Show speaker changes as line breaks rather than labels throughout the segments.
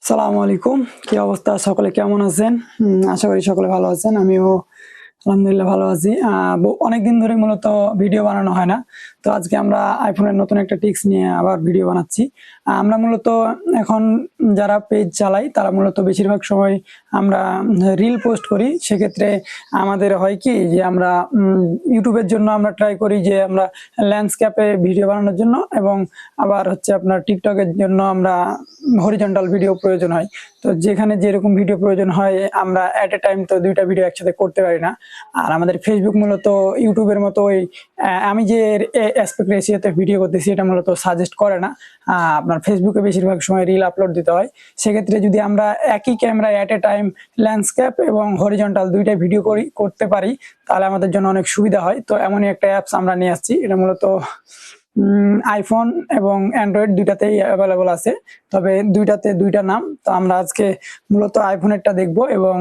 সালামু আলাইকুম। কি অবস্থা? সকলে কেমন আছেন? আশা করি সকলে ভালো আছেন। আমিও আলহামদুলিল্লাহ ভালো আছি। অনেকদিন ধরে মূলত ভিডিও বানানো হয় না। তো আজকে আমরা iPhone-এর নতুন একটা টিপস নিয়ে আবার ভিডিও বানাচ্ছি। আমরা মূলত এখন যারা পেজ চালাই তারা মূলত বেশিরভাগ সময় আমরা রিল পোস্ট করি। সেক্ষেত্রে আমাদের হয় কি যে আমরা YouTube-এর জন্য আমরা ট্রাই করি যে আমরা ল্যান্ডস্কেপে ভিডিও বানানোর জন্য, এবং আবার হচ্ছে আপনার TikTok-এর জন্য আমরা হরিজন্টাল ভিডিও প্রয়োজন হয়। তো যেখানে যেরকম ভিডিও প্রয়োজন হয় আমরা এট এ টাইম তো ২ টা ভিডিও একসাথে করতে পারি না। আর আমাদের Facebook মূলত YouTube-এর মতো ওই আমি যে অ্যাসপেক্ট রেশিওতে ভিডিও করতেছি এটা মূলত সাজেস্ট করে না। আপনার Facebook-এ বেশিরভাগ সময় রিল আপলোড দিতে হয়। সেক্ষেত্রে যদি আমরা একই ক্যামেরায় এট এ টাইম ল্যান্ডস্কেপ এবং হরিজন্টাল ২ টা ভিডিও করতে পারি তাহলে আমাদের জন্য অনেক সুবিধা হয়। তো এমনই একটা অ্যাপস আমরা নিয়ে আসছি। এটা মূলত iPhone এবং Android ২ টাতেই অ্যাভেলেবল আছে। তবে ২ টাতে ২ টা নাম। তো আমরা আজকে মূলত iPhone-এরটা দেখব, এবং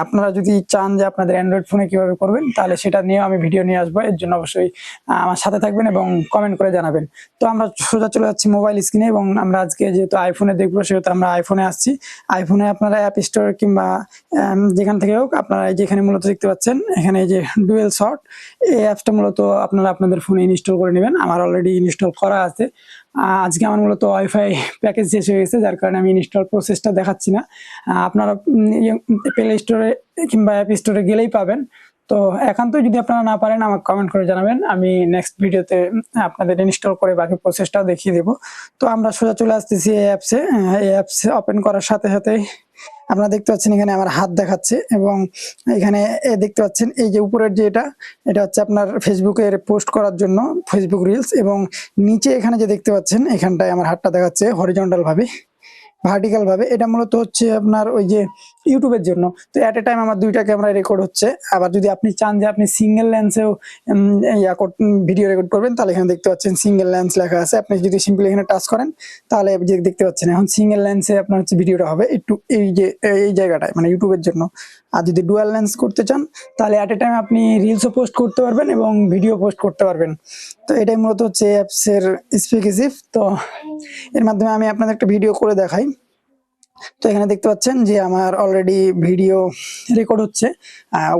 আপনারা যদি চান যে আপনাদের Android ফোনে কিভাবে করবেন তাহলে সেটা নিয়েও আমি ভিডিও নিয়ে আসবো। এর জন্য অবশ্যই আমার সাথে থাকবেন এবং কমেন্ট করে জানাবেন। তো আমরা সোজা চলে যাচ্ছি মোবাইল স্ক্রিনে, এবং আমরা আজকে যেহেতু iPhone-এ দেখবো সেহেতু আমরা iPhone-এ আসছি। iPhone-এ আপনারা অ্যাপ স্টোর কিংবা যেখান থেকে হোক আপনারা যেখানে মূলত দেখতে পাচ্ছেন এখানে এই যে ডুয়েল শট, এই অ্যাপসটা মূলত আপনারা আপনাদের ফোনে ইনস্টল করে নেবেন। আমার অলরেডি ইনস্টল করা আছে। আজকে আমার মূলত ওয়াইফাই প্যাকেজ শেষ হয়ে গেছে, যার কারণে আমি ইনস্টল প্রসেসটা দেখাচ্ছি না। আপনারা প্লে স্টোরে কিংবা অ্যাপ স্টোরে গেলেই পাবেন। তো একান্তই যদি আপনারা না পারেন আমাকে কমেন্ট করে জানাবেন, আমি নেক্সট ভিডিওতে আপনাদের ইনস্টল করে বাকি প্রসেসটাও দেখিয়ে দেবো। তো আমরা সোজা চলে আসতেছি এই অ্যাপসে। এই অ্যাপস ওপেন করার সাথে সাথেই আপনারা দেখতে পাচ্ছেন এখানে আমার হাত দেখাচ্ছে, এবং এখানে দেখতে পাচ্ছেন এই যে উপরের যে এটা হচ্ছে আপনার ফেসবুকের পোস্ট করার জন্য ফেসবুক রিলস, এবং নিচে এখানে যে দেখতে পাচ্ছেন এখানটায় আমার হাতটা দেখাচ্ছে হরিজন্টাল ভাবে, ভার্টিক্যাল ভাবে। এটা মূলত হচ্ছে আপনার ওই যে ইউটিউবের জন্য। তো এট এ টাইম আমার ২ টা ক্যামেরায় রেকর্ড হচ্ছে। আবার যদি আপনি চান যে আপনি সিঙ্গেল লেন্সেও ভিডিও রেকর্ড করবেন তাহলে এখানে দেখতে পাচ্ছেন সিঙ্গেল লেন্স লেখা আছে। আপনি যদি সিম্পলি এখানে টাচ করেন তাহলে যে দেখতে পাচ্ছেন এখন সিঙ্গেল লেন্সে আপনার হচ্ছে ভিডিওটা হবে একটু এই যে এই জায়গাটায়, মানে ইউটিউবের জন্য। আর যদি ডুয়াল লেন্স করতে চান তাহলে এট এ টাইম আপনি রিলসও পোস্ট করতে পারবেন এবং ভিডিও পোস্ট করতে পারবেন। তো এটাই মূলত হচ্ছে অ্যাপসের স্পেসিফিক। তো এর মাধ্যমে আমি আপনাদের একটা ভিডিও করে দেখাই। তো এখানে দেখতে পাচ্ছেন যে আমার অলরেডি ভিডিও রেকর্ড হচ্ছে,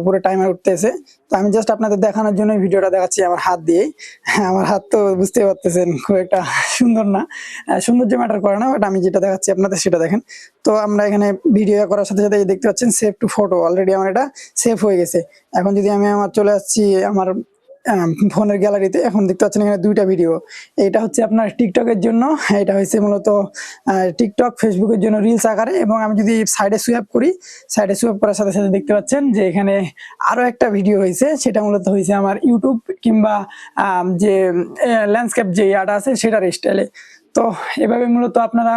উপরে টাইমার উঠতেছে। তো আমি জাস্ট আপনাদের দেখানোর জন্য ভিডিওটা দেখাচ্ছি আমার হাত দিয়েই। আমার হাত তো বুঝতে পারতেছেন খুব একটা সুন্দর না, সৌন্দর্য ম্যাটার করে না, বাট আমি যেটা দেখাচ্ছি আপনাদের সেটা দেখেন। তো আমরা এখানে ভিডিও করার সাথে সাথে দেখতে পাচ্ছেন সেভ টু ফটো, অলরেডি আমার এটা সেভ হয়ে গেছে। এখন যদি আমি চলে আসছি আমার ফোনের গ্যালারিতে, এখন দেখতে পাচ্ছেন এখানে ২ টা ভিডিও। এটা হচ্ছে আপনার টিকটকের জন্য, এটা হয়েছে মূলত টিকটক ফেসবুকের জন্য রিলস আকারে। এবং আমি যদি সাইডে সুইপ করি, সাইডে সুইপ করার সাথে সাথে দেখতে পাচ্ছেন যে এখানে আরো একটা ভিডিও হয়েছে, সেটা মূলত হয়েছে আমার ইউটিউব কিংবা যে ল্যান্ডস্কেপ যে ইয়াটা আছে সেটার স্টাইলে। তো এভাবে মূলত আপনারা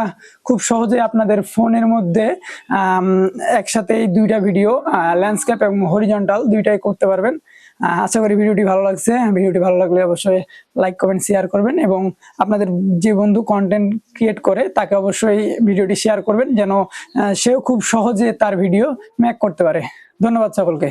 খুব সহজে আপনাদের ফোনের মধ্যে একসাথে এই ২ টা ভিডিও ল্যান্ডস্কেপ এবং হরিজন্টাল ২ টাই করতে পারবেন। আশা করি ভিডিওটি ভালো লাগছে। ভিডিওটি ভালো লাগলে অবশ্যই লাইক কমেন্ট শেয়ার করবেন, এবং আপনাদের যে বন্ধু কন্টেন্ট ক্রিয়েট করে তাকে অবশ্যই ভিডিওটি শেয়ার করবেন যেন সেও খুব সহজে তার ভিডিও মেক করতে পারে। ধন্যবাদ সকলকে।